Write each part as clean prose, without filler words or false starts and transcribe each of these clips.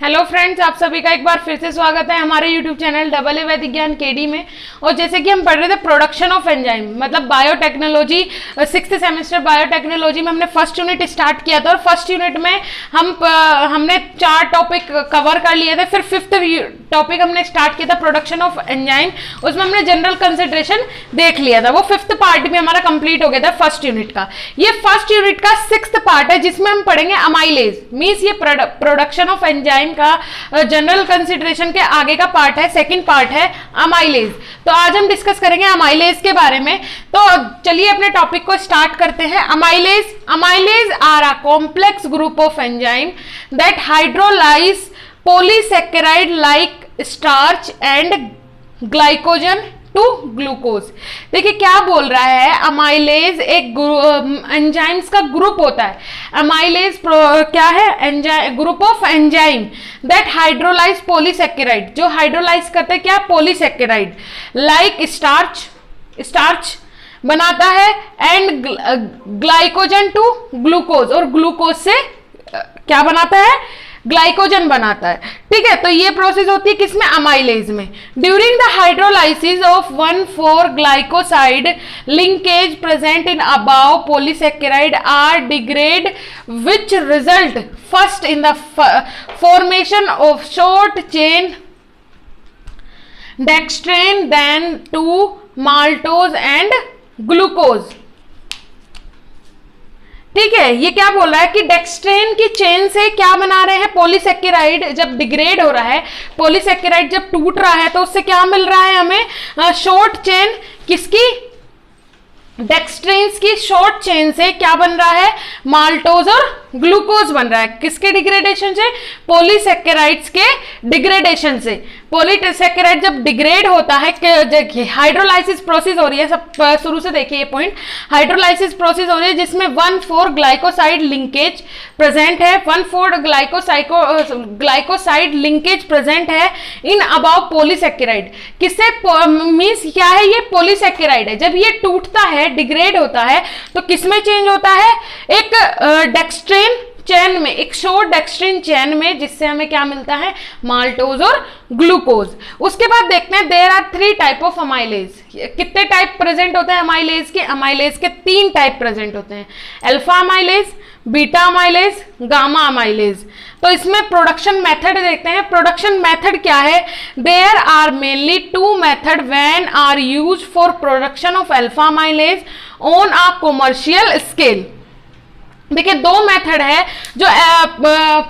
Hello friends, आप सभी का एक बार फिर से स्वागत है हमारे यूट्यूब चैनल डबल ए वैदिक ज्ञान केडी में। और जैसे कि हम पढ़ रहे थे प्रोडक्शन ऑफ एंजाइम, मतलब बायोटेक्नोलॉजी, सिक्स्थ सेमेस्टर बायोटेक्नोलॉजी में हमने फर्स्ट यूनिट स्टार्ट किया था और फर्स्ट यूनिट में हमने 4 टॉपिक कवर कर लिए थे। फिर फिफ्थ टॉपिक हमने स्टार्ट किया था प्रोडक्शन ऑफ एंजाइम, उसमें हमने जनरल कंसिडरेशन देख लिया था। वो फिफ्थ पार्ट भी हमारा कंप्लीट हो गया था फर्स्ट यूनिट का। ये फर्स्ट यूनिट का सिक्स्थ पार्ट है जिसमें हम पढ़ेंगे अमाइलेज, मीन्स ये प्रोडक्शन ऑफ एंजाइम का जनरल कंसिडरेशन के आगे का पार्ट है, सेकंड पार्ट है अमाइलेज। तो आज हम डिस्कस करेंगे अमाइलेज के बारे में। तो चलिए अपने टॉपिक को स्टार्ट करते हैं। Amylase are a complex group of enzyme that hydrolyse polysaccharide like starch and glycogen to glucose. देखिए क्या बोल रहा है, अमाइलेज एक एंजाइम्स का ग्रुप होता है। अमाइलेज क्या है? Group of enzyme that hydrolyse polysaccharide, जो हाइड्रोलाइज करते हैं क्या? पॉलीसैकेराइड लाइक स्टार्च बनाता है एंड ग्लाइकोजन टू ग्लूकोज, और ग्लूकोज से क्या बनाता है? ग्लाइकोजन बनाता है। ठीक है, तो ये प्रोसेस होती है किसमें? अमाइलेज में। During the hydrolysis of 1,4 glycoside linkage present in above polysaccharide are degrade which result first in the formation of short chain dextrin then to maltose and glucose. ठीक है, ये क्या बोल रहा है कि डेक्स्ट्रेन की चेन से क्या बना रहे हैं? पॉलीसैकेराइड जब डिग्रेड हो रहा है, पॉलीसैकेराइड जब टूट रहा है तो उससे क्या मिल रहा है हमें? Short chain. किसकी? डेक्स्ट्रेन्स की शॉर्ट चेन से क्या बन रहा है? माल्टोज और ग्लूकोज बन रहा है। किसके डिग्रेडेशन से? पॉलीसैकेराइड्स के डिग्रेडेशन से। पॉलीसैकेराइड जब डिग्रेड होता है, देखिए हाइड्रोलाइसिस प्रोसेस हो रही है, सब शुरू से देखिए ये पॉइंट। हाइड्रोलाइसिस प्रोसेस हो रही है जिसमें 1,4 ग्लाइकोसाइड लिंकेज प्रेजेंट है। 1,4 ग्लाइकोसाइड लिंकेज प्रेजेंट है इन अबाव पॉलीसैकेराइड। किससे? मीन्स क्या है? ये पॉलीसैकेराइड है। जब ये टूटता है, डिग्रेड होता है, तो किसमें चेंज होता है? एक डेक्स्ट्रेन चेन में, एक शॉर्ट डेक्स्ट्रेन चेन में, जिससे हमें क्या मिलता है? माल्टोज और ग्लूकोज। उसके बाद देखते हैं there are 3 type of amylase. कितने टाइप प्रेजेंट होते हैं अमाइलेज के? अमाइलेज के 3 टाइप प्रेजेंट होते हैं, alpha amylase, beta amylase, gamma amylase. तो इसमें प्रोडक्शन मेथड देखते हैं। प्रोडक्शन मेथड क्या है? There are mainly 2 method when are used for production of alpha amylase on a commercial scale. देखिए 2 मेथड है जो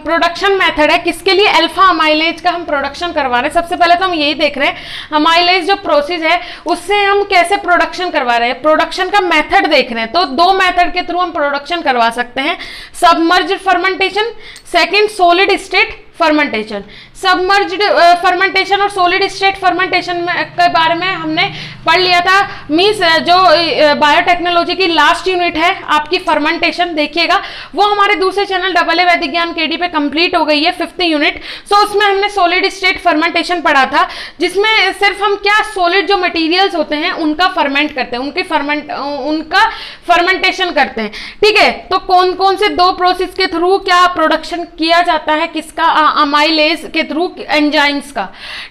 प्रोडक्शन मेथड है। किसके लिए? अल्फा अमाइलेज का हम प्रोडक्शन करवा रहे हैं। सबसे पहले तो हम यही देख रहे हैं अमाइलेज जो प्रोसेस है उससे हम कैसे प्रोडक्शन करवा रहे हैं, प्रोडक्शन का मेथड देख रहे हैं। तो 2 मेथड के थ्रू हम प्रोडक्शन करवा सकते हैं, submerged fermentation, second solid state fermentation. Submerged fermentation और सॉलिड स्टेट फर्मेंटेशन के बारे में हमने पढ़ लिया था। मींस जो बायोटेक्नोलॉजी की लास्ट यूनिट है आपकी फर्मेंटेशन, देखिएगा वो हमारे दूसरे चैनल डबल ए वैदिक ज्ञान केडी पे कंप्लीट हो गई है 5th यूनिट। सो उसमें हमने सॉलिड स्टेट फर्मेंटेशन पढ़ा था, जिसमें सिर्फ हम क्या सॉलिड जो मटेरियल्स होते हैं उनका फर्मेंट करते हैं, उनका फर्मेंटेशन करते हैं। ठीक है, तो कौन कौन से 2 प्रोसेस के थ्रू क्या प्रोडक्शन किया जाता है? किसका? अमाइलेज के थ्रू एंजाइम्स का।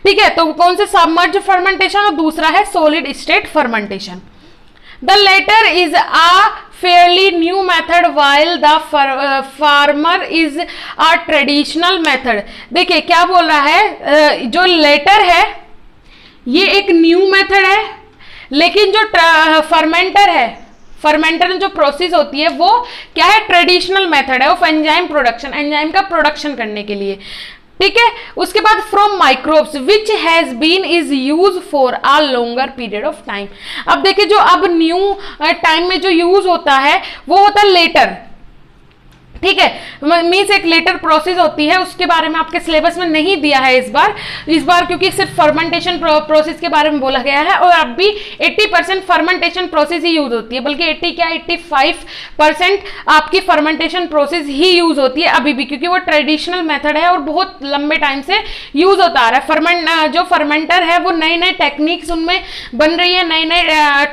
ठीक है, तो कौन से? सबमर्ज्ड फर्मेंटेशन और दूसरा है solid state fermentation. The latter is a fairly new method while the farmer is a traditional method। देखिए क्या बोल रहा है, जो लेटर है ये एक न्यू मेथड है, लेकिन जो फर्मेंटर है, फर्मेंटर जो प्रोसेस होती है वो क्या है? ट्रेडिशनल मेथड है ऑफ एंजाइम प्रोडक्शन, एंजाइम का प्रोडक्शन करने के लिए। ठीक है, उसके बाद from microbes which has been is use for a longer period of time. अब देखिए जो अब न्यू टाइम में जो यूज होता है वो होता है लेटर। ठीक है, मीन्स एक लेटर प्रोसेस होती है, उसके बारे में आपके सिलेबस में नहीं दिया है इस बार क्योंकि सिर्फ फर्मेंटेशन प्रोसेस के बारे में बोला गया है। और अब भी 80% फर्मेंटेशन प्रोसेस ही यूज होती है, बल्कि 85% आपकी फर्मेंटेशन प्रोसेस ही यूज होती है अभी भी, क्योंकि वो ट्रेडिशनल मेथड है और बहुत लंबे टाइम से यूज होता आ रहा है। जो फर्मेंटर है वो नई नई टेक्निक्स उनमें बन रही है, नई नई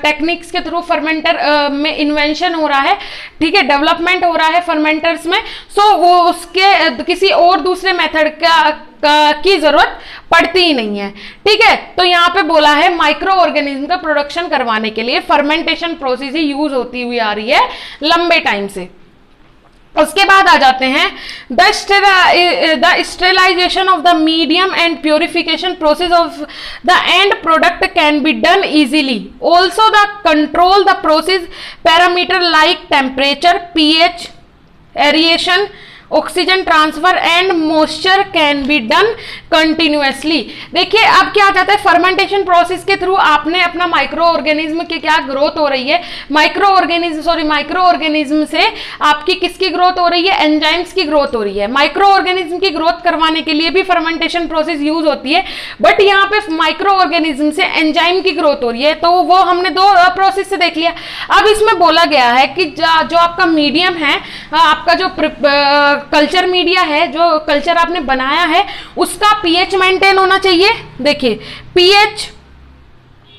टेक्निक्स के थ्रू फर्मेंटर में इन्वेंशन हो रहा है। ठीक है, डेवलपमेंट हो रहा है फर्मेंटर ईयर्स में, सो वो उसके किसी और दूसरे मेथड की जरूरत पड़ती ही नहीं है। ठीक है, तो यहाँ पे बोला है माइक्रो ऑर्गेनिज्म का प्रोडक्शन करवाने के लिए फर्मेंटेशन प्रोसेस ही यूज होती हुई आ रही है लंबे टाइम से। उसके बाद आ जाते हैं the sterilisation of the medium and purification process of the end product can be done easily. Also the control the process parameter like temperature, pH, aeration, oxygen transfer and moisture can be done continuously. देखिए अब क्या आ जाता है, fermentation process के through आपने अपना micro organism की क्या ग्रोथ हो रही है, माइक्रो ऑर्गेनिज्म से आपकी किसकी ग्रोथ हो रही है, एंजाइम्स की ग्रोथ हो रही है। माइक्रो ऑर्गेनिज्म की ग्रोथ करवाने के लिए भी फर्मेंटेशन प्रोसेस यूज होती है, बट यहाँ पे माइक्रो ऑर्गेनिज्म से एंजाइम की ग्रोथ हो रही है, तो वो हमने दो प्रोसेस से देख लिया। अब इसमें बोला गया है कि जो आपका मीडियम है, आपका जो कल्चर मीडिया है, जो कल्चर आपने बनाया है, उसका पीएच मेंटेन होना चाहिए। देखिए pH,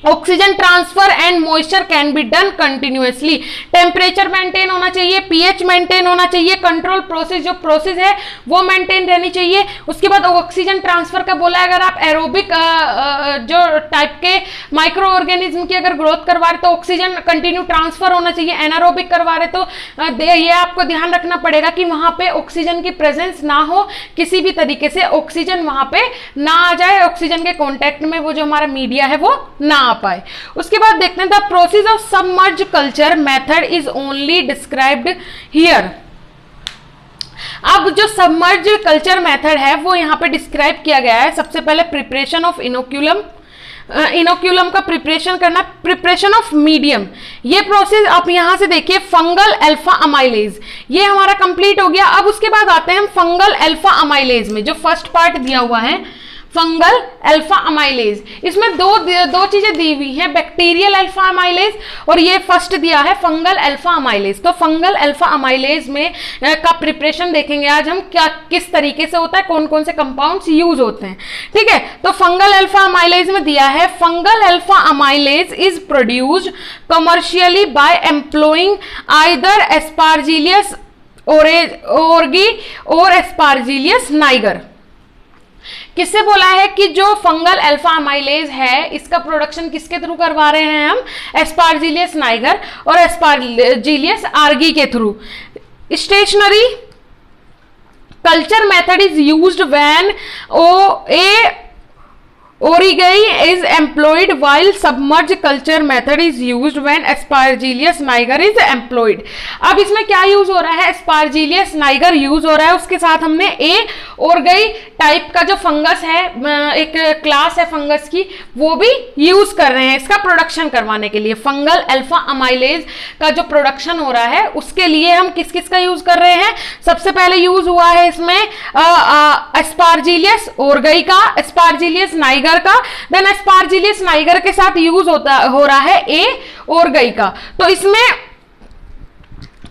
oxygen transfer and moisture can be done continuously. Temperature maintain होना चाहिए, पीएच मेंटेन होना चाहिए, कंट्रोल प्रोसेस जो प्रोसेस है वो मेंटेन रहनी चाहिए। उसके बाद ऑक्सीजन ट्रांसफर का बोला है, अगर आप एरोबिक जो टाइप के माइक्रो ऑर्गेनिज्म की अगर ग्रोथ करवा रहे तो ऑक्सीजन कंटिन्यू ट्रांसफर होना चाहिए। एनारोबिक करवा रहे तो ये आपको ध्यान रखना पड़ेगा कि वहां पे ऑक्सीजन की प्रेजेंस ना हो, किसी भी तरीके से ऑक्सीजन वहां पे ना आ जाए, ऑक्सीजन के कॉन्टेक्ट में वो जो हमारा मीडिया है वो ना पाए। उसके बाद देखते हैं the process of submerge culture method is only described here. अब जो सबमर्ज कल्चर मेथड है वो यहाँ पे डिस्क्राइब किया गया है। सबसे पहले प्रिपरेशन ऑफ इनोक्यूलम, इनोक्यूलम का प्रिपरेशन करना, प्रिपरेशन ऑफ मीडियम, ये प्रोसेस आप यहां से देखिए फंगल अल्फा अमाइलेज, ये हमारा कंप्लीट हो गया। अब उसके बाद आते हैं हम फंगल अल्फा अमाइलेज में, जो फर्स्ट पार्ट दिया हुआ है फंगल अल्फा अमाइलेज। इसमें दो चीजें दी हुई हैं, बैक्टीरियल अल्फा अमाइलेज और ये फर्स्ट दिया है फंगल अल्फा अमाइलेज। तो फंगल अल्फा अमाइलेज में का प्रिपरेशन देखेंगे आज हम, क्या किस तरीके से होता है, कौन कौन से कंपाउंड्स यूज होते हैं। ठीक है, तो फंगल अल्फा अमाइलेज में दिया है fungal alpha amylase is produced commercially by employing either Aspergillus oryzae और एस्पारजिलियस नाइगर। किससे बोला है कि जो फंगल अल्फा अमाइलेज है इसका प्रोडक्शन किसके थ्रू करवा रहे हैं हम, एस्पारजिलियस नाइगर और एस्पारजिलियस आर्गी के थ्रू। Stationary culture method is used when Origami is employed while submerged culture method is used when Aspergillus niger is employed। अब इसमें क्या यूज हो रहा है, Aspergillus niger यूज हो रहा है, उसके साथ हमने ओरगई टाइप का जो फंगस है, एक क्लास है फंगस की, वो भी यूज कर रहे हैं इसका प्रोडक्शन करवाने के लिए। फंगल अल्फा अमाइलेज का जो प्रोडक्शन हो रहा है उसके लिए हम किस किस का यूज कर रहे हैं, सबसे पहले यूज हुआ है इसमें एस्पारजिलियस ओरगई का, एस्पारजिलियस नाइगर का, देन एस्पारजिलियस नाइगर के साथ यूज हो रहा है ओरगई का। तो इसमें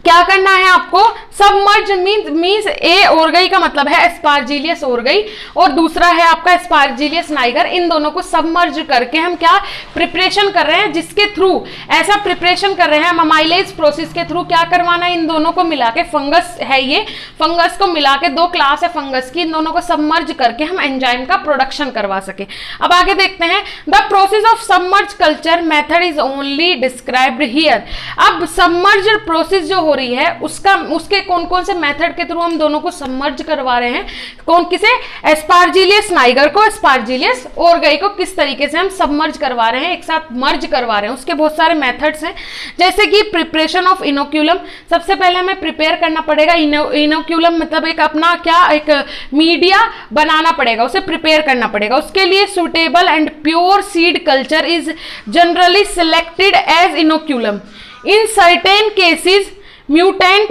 क्या करना है आपको, सबमर्ज मींस ओरगई का मतलब है एस्पारजिलियस ओरगई और दूसरा है आपका एस्पारजिलियस नाइगर। इन दोनों को सबमर्ज करके हम क्या प्रिपरेशन कर रहे हैं, जिसके थ्रू ऐसा प्रिपरेशन कर रहे हैं हम अमाइलेज प्रोसेस के थ्रू। क्या करवाना है, इन दोनों को मिला के, फंगस है ये, फंगस को मिला के, दो क्लास है फंगस की, इन दोनों को सबमर्ज करके हम एंजाइम का प्रोडक्शन करवा सके। अब आगे देखते हैं the process of submerge culture method is only described here. अब सबमर्ज प्रोसेस जो हो रही है उसके कौन कौन से मेथड के थ्रू हम दोनों को सबमर्ज करवा रहे हैं, कौन किसे, एस्पारजिलियस नाइगर को, एस्पारजिलियस ओरगई को किस तरीके से हम सबमर्ज करवा रहे हैं, एक साथ मर्ज करवा रहे हैं। उसके बहुत सारे मेथड्स हैं, जैसे कि प्रिपरेशन ऑफ इनोक्यूलम। सबसे पहले हमें प्रिपेयर करना पड़ेगा इनोक्यूलम, मतलब एक अपना क्या एक मीडिया बनाना पड़ेगा, उसे प्रिपेयर करना पड़ेगा। उसके लिए suitable and pure seed culture is generally selected as inoculum. In certain cases mutant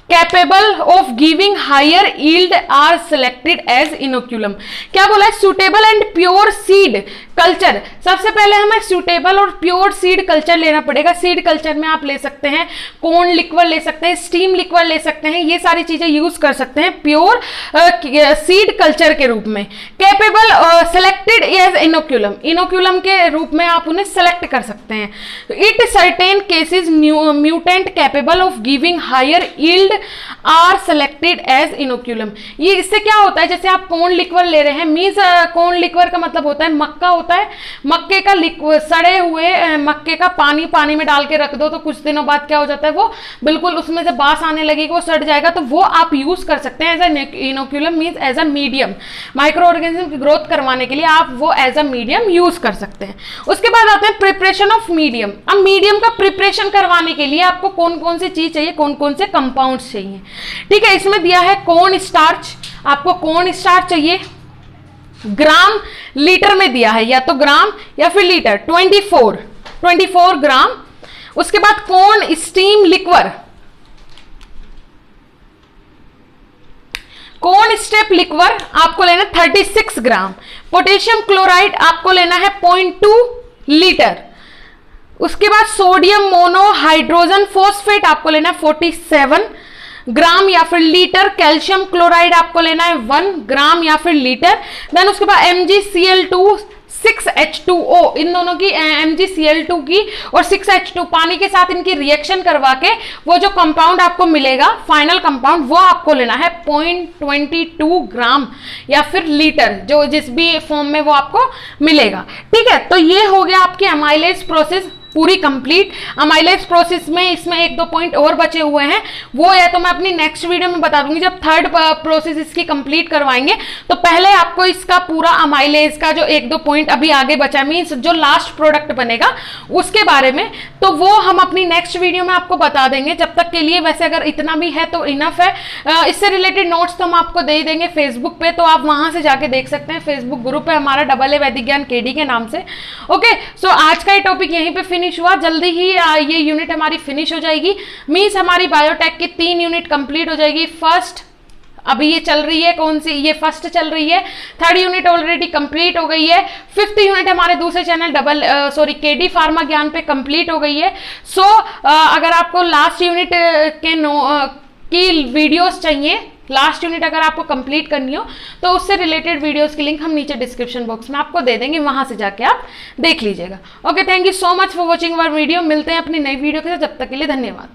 capable of giving higher yield are selected as inoculum। क्या बोला है, suitable and pure seed culture. सबसे पहले हमें सुटेबल और प्योर सीड कल्चर लेना पड़ेगा। Seed culture में आप ले सकते हैं कॉर्न लिक्विड, ले सकते हैं स्टीम लिक्विड, ले सकते हैं, ये सारी चीजें यूज कर सकते हैं प्योर सीड कल्चर के रूप में। Capable selected as inoculum, inoculum के रूप में आप उन्हें सेलेक्ट कर सकते हैं। It certain cases mutant capable of giving higher yield are selected as inoculum. ये इससे क्या होता है, जैसे आप कॉर्न लिक्वर ले रहे हैं, मीन्स कॉर्न लिक्वर का मतलब होता है मक्का होता है, मक्के का सड़े हुए मक्के का पानी में डाल के रख दो तो कुछ दिनों बाद क्या हो जाता है, वो बिल्कुल उसमें से बास आने लगेगी, वो सड़ जाएगा, तो वो आप यूज कर सकते हैं as a inoculum, means as a medium. Microorganism की ग्रोथ करवाने के लिए आप वो एज अ मीडियम यूज कर सकते हैं। उसके बाद आते हैं प्रिपरेशन ऑफ मीडियम। अब मीडियम का प्रिपरेशन करवाने के लिए आपको कौन कौन सी चीज चाहिए, कौन कौन से कंपाउंड्स चाहिए। ठीक है, इसमें दिया है कॉर्न स्टार्च, आपको कॉर्न स्टार्च चाहिए, ग्राम लीटर में दिया है, या तो ग्राम या फिर लीटर, 24 ग्राम। उसके बाद corn steam liquor, corn step liquor आपको लेना 36 ग्राम। पोटेशियम क्लोराइड आपको लेना है 0.2 लीटर। उसके बाद सोडियम मोनोहाइड्रोजन फोस्फेट आपको लेना है 47 ग्राम या फिर लीटर। कैल्शियम क्लोराइड आपको लेना है 1 ग्राम या फिर लीटर। देन उसके बाद MgCl2 6H2O, इन दोनों की MgCl2 की और 6H2 पानी के साथ इनकी रिएक्शन करवा के वो जो कंपाउंड आपको मिलेगा, फाइनल कंपाउंड, वो आपको लेना है 0.22 ग्राम या फिर लीटर, जो जिस भी फॉर्म में वो आपको मिलेगा। ठीक है, तो ये हो गया आपकी अमाइलेज प्रोसेस पूरी कंप्लीट। अमाइलेज प्रोसेस में इसमें 1-2 पॉइंट और बचे हुए हैं, वो है तो मैं अपनी नेक्स्ट वीडियो में बता दूंगी। जब थर्ड प्रोसेस इसकी कंप्लीट करवाएंगे तो पहले आपको इसका पूरा अमाइलेज का जो 1-2 पॉइंट अभी आगे बचा, मीन्स जो लास्ट प्रोडक्ट बनेगा उसके बारे में, तो वो हम अपनी नेक्स्ट वीडियो में आपको बता देंगे। जब तक के लिए वैसे अगर इतना भी है तो इनफ है। इससे रिलेटेड नोट्स तो हम आपको दे देंगे फेसबुक पे, तो आप वहां से जाके देख सकते हैं। फेसबुक ग्रुप है हमारा AA वैदिक ज्ञान KD के नाम से। ओके, सो आज का ये टॉपिक यहीं पे फिनिश हुआ। जल्दी ही ये यूनिट हमारी फिनिश हो जाएगी, मीन्स हमारी बायोटेक की 3 यूनिट कंप्लीट हो जाएगी। फर्स्ट अभी ये चल रही है, कौन सी, ये फर्स्ट चल रही है। 3rd यूनिट ऑलरेडी कंप्लीट हो गई है। 5th यूनिट हमारे दूसरे चैनल KD फार्मा ज्ञान पे कंप्लीट हो गई है। सो अगर आपको लास्ट यूनिट की वीडियोस चाहिए, लास्ट यूनिट अगर आपको कंप्लीट करनी हो तो उससे रिलेटेड वीडियोस की लिंक हम नीचे डिस्क्रिप्शन बॉक्स में आपको दे देंगे, वहां से जाके आप देख लीजिएगा। Okay, thank you so much for watching our video. मिलते हैं अपनी नई वीडियो के साथ, जब तक के लिए धन्यवाद।